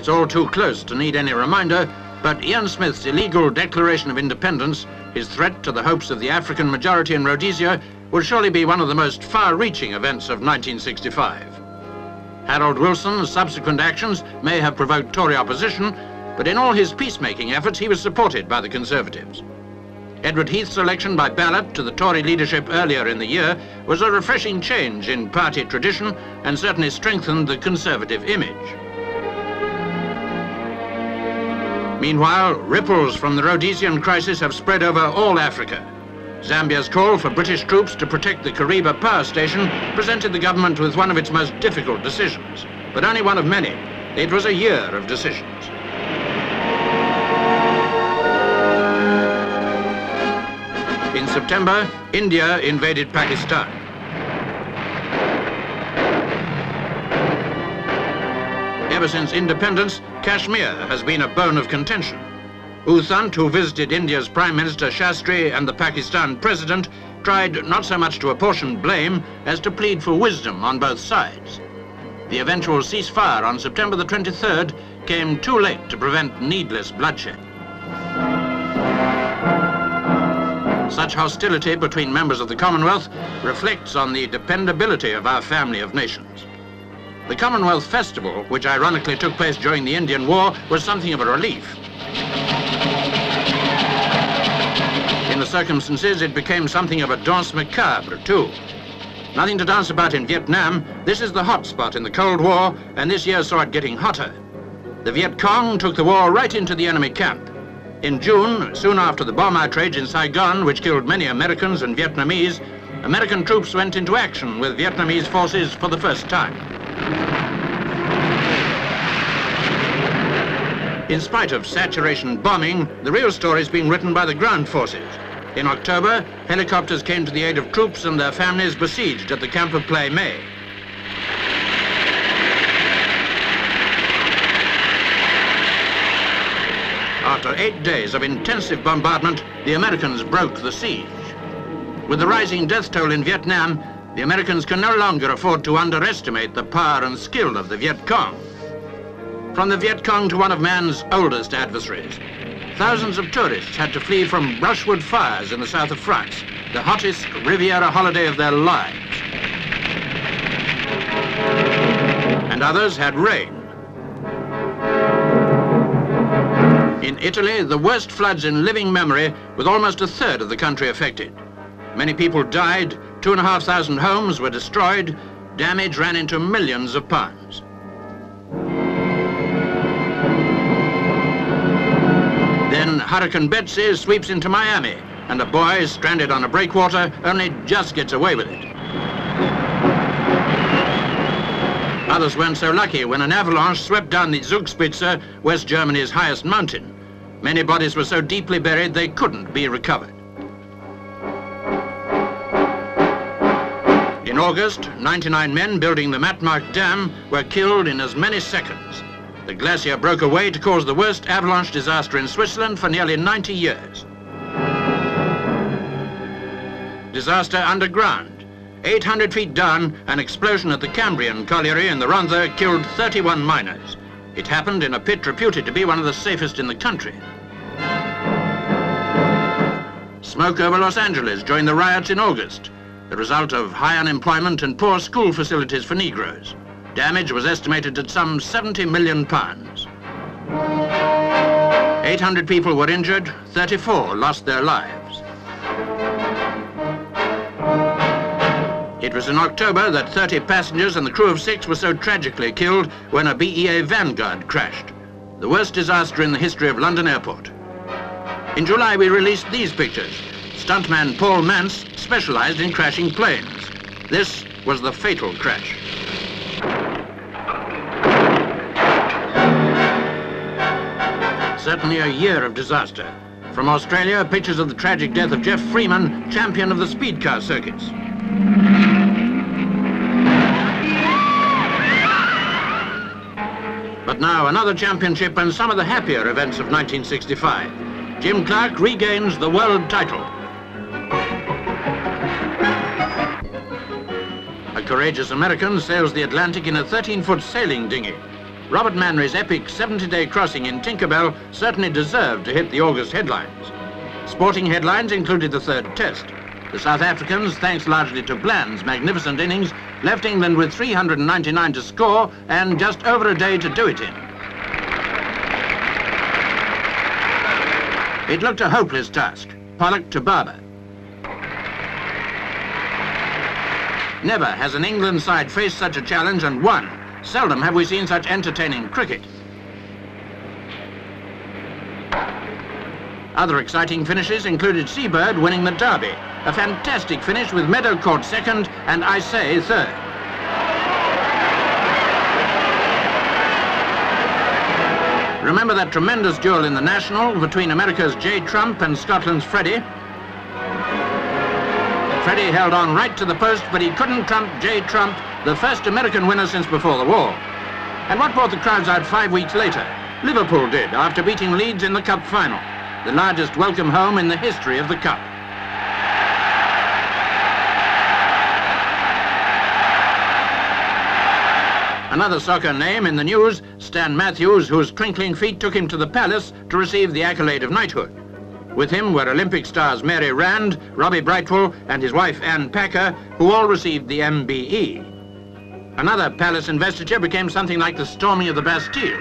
It's all too close to need any reminder, but Ian Smith's illegal declaration of independence, his threat to the hopes of the African majority in Rhodesia, will surely be one of the most far-reaching events of 1965. Harold Wilson's subsequent actions may have provoked Tory opposition, but in all his peacemaking efforts he was supported by the Conservatives. Edward Heath's election by ballot to the Tory leadership earlier in the year was a refreshing change in party tradition and certainly strengthened the Conservative image. Meanwhile, ripples from the Rhodesian crisis have spread over all Africa. Zambia's call for British troops to protect the Kariba power station presented the government with one of its most difficult decisions, but only one of many. It was a year of decisions. In September, India invaded Pakistan. Ever since independence, Kashmir has been a bone of contention. U Thant, who visited India's Prime Minister Shastri and the Pakistan President, tried not so much to apportion blame as to plead for wisdom on both sides. The eventual ceasefire on September the 23rd came too late to prevent needless bloodshed. Such hostility between members of the Commonwealth reflects on the dependability of our family of nations. The Commonwealth Festival, which ironically took place during the Indian War, was something of a relief. In the circumstances, it became something of a danse macabre, too. Nothing to dance about in Vietnam. This is the hot spot in the Cold War, and this year saw it getting hotter. The Viet Cong took the war right into the enemy camp. In June, soon after the bomb outrage in Saigon, which killed many Americans and Vietnamese, American troops went into action with Vietnamese forces for the first time. In spite of saturation bombing, the real story is being written by the ground forces. In October, helicopters came to the aid of troops and their families besieged at the camp of Plei Mei. After 8 days of intensive bombardment, the Americans broke the siege. With the rising death toll in Vietnam, the Americans can no longer afford to underestimate the power and skill of the Viet Cong. From the Viet Cong to one of man's oldest adversaries, thousands of tourists had to flee from brushwood fires in the south of France, the hottest Riviera holiday of their lives. And others had rain. In Italy, the worst floods in living memory, with almost a third of the country affected. Many people died, 2,500 homes were destroyed, damage ran into millions of pounds. Then Hurricane Betsy sweeps into Miami, and a boy stranded on a breakwater only just gets away with it. Others weren't so lucky when an avalanche swept down the Zugspitze, West Germany's highest mountain. Many bodies were so deeply buried they couldn't be recovered. In August, 99 men building the Matmark Dam were killed in as many seconds. The glacier broke away to cause the worst avalanche disaster in Switzerland for nearly 90 years. Disaster underground. 800 feet down, an explosion at the Cambrian colliery in the Rhondda killed 31 miners. It happened in a pit reputed to be one of the safest in the country. Smoke over Los Angeles during the riots in August, the result of high unemployment and poor school facilities for Negroes. Damage was estimated at some £70 million. 800 people were injured, 34 lost their lives. It was in October that 30 passengers and the crew of 6 were so tragically killed when a BEA Vanguard crashed, the worst disaster in the history of London Airport. In July, we released these pictures. Stuntman Paul Mance specialized in crashing planes. This was the fatal crash. Certainly a year of disaster. From Australia, pictures of the tragic death of Jeff Freeman, champion of the speed car circuits. But now another championship and some of the happier events of 1965. Jim Clark regains the world title. A courageous American sails the Atlantic in a 13-foot sailing dinghy. Robert Manry's epic 70-day crossing in Tinkerbell certainly deserved to hit the August headlines. Sporting headlines included the third test. The South Africans, thanks largely to Bland's magnificent innings, left England with 399 to score and just over a day to do it in. It looked a hopeless task. Pollock to Barber. Never has an England side faced such a challenge and won. Seldom have we seen such entertaining cricket. Other exciting finishes included Seabird winning the Derby, a fantastic finish with Meadow caught second and I Say third. Remember that tremendous duel in the National between America's J. Trump and Scotland's Freddie? Freddie held on right to the post, but he couldn't trump J. Trump, the first American winner since before the war. And what brought the crowds out 5 weeks later? Liverpool did, after beating Leeds in the Cup final, the largest welcome home in the history of the Cup. Another soccer name in the news, Stan Matthews, whose twinkling feet took him to the palace to receive the accolade of knighthood. With him were Olympic stars Mary Rand, Robbie Brightwell, and his wife Anne Packer, who all received the MBE. Another palace investiture became something like the storming of the Bastille.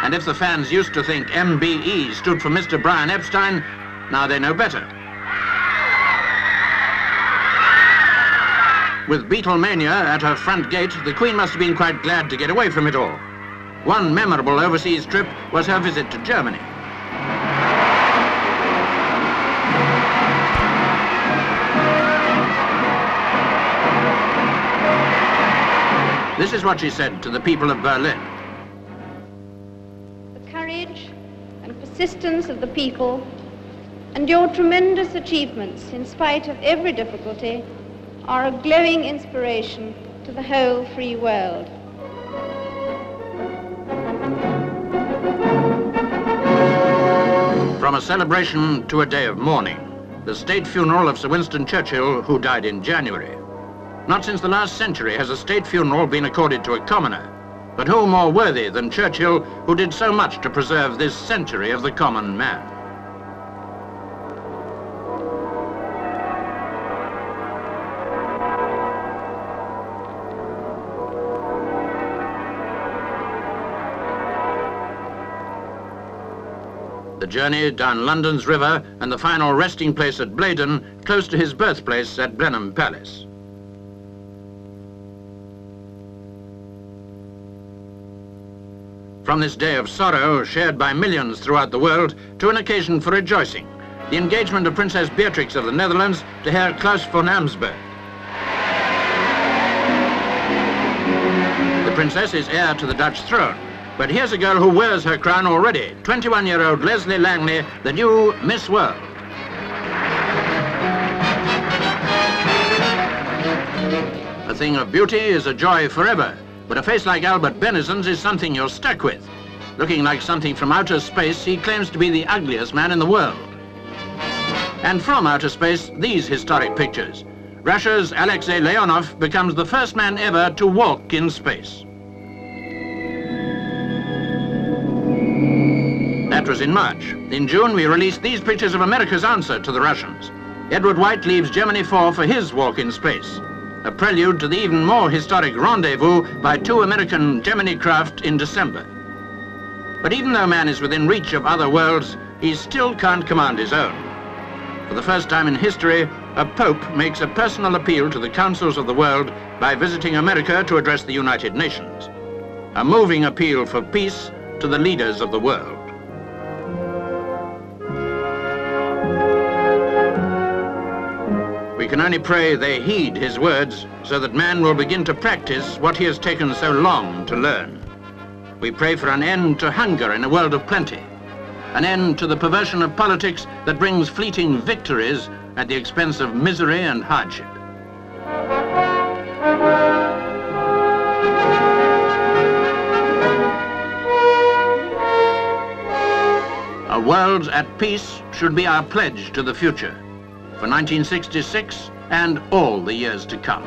And if the fans used to think MBE stood for Mr. Brian Epstein, now they know better. With Beatlemania at her front gate, the Queen must have been quite glad to get away from it all. One memorable overseas trip was her visit to Germany. This is what she said to the people of Berlin. The courage and persistence of the people and your tremendous achievements in spite of every difficulty are a glowing inspiration to the whole free world. From a celebration to a day of mourning, the state funeral of Sir Winston Churchill, who died in January. Not since the last century has a state funeral been accorded to a commoner, but who more worthy than Churchill, who did so much to preserve this century of the common man? The journey down London's river and the final resting place at Blaydon, close to his birthplace at Blenheim Palace. From this day of sorrow, shared by millions throughout the world, to an occasion for rejoicing, the engagement of Princess Beatrix of the Netherlands to Herr Klaus von Amsberg. The princess is heir to the Dutch throne, but here's a girl who wears her crown already, 21-year-old Leslie Langley, the new Miss World. A thing of beauty is a joy forever, but a face like Albert Bennison's is something you're stuck with. Looking like something from outer space, he claims to be the ugliest man in the world. And from outer space, these historic pictures. Russia's Alexei Leonov becomes the first man ever to walk in space. That was in March. In June, we released these pictures of America's answer to the Russians. Edward White leaves Gemini 4 for his walk in space, a prelude to the even more historic rendezvous by 2 American Gemini craft in December. But even though man is within reach of other worlds, he still can't command his own. For the first time in history, a pope makes a personal appeal to the councils of the world by visiting America to address the United Nations. A moving appeal for peace to the leaders of the world. We can only pray they heed his words so that man will begin to practice what he has taken so long to learn. We pray for an end to hunger in a world of plenty, an end to the perversion of politics that brings fleeting victories at the expense of misery and hardship. A world at peace should be our pledge to the future. For 1966, and all the years to come.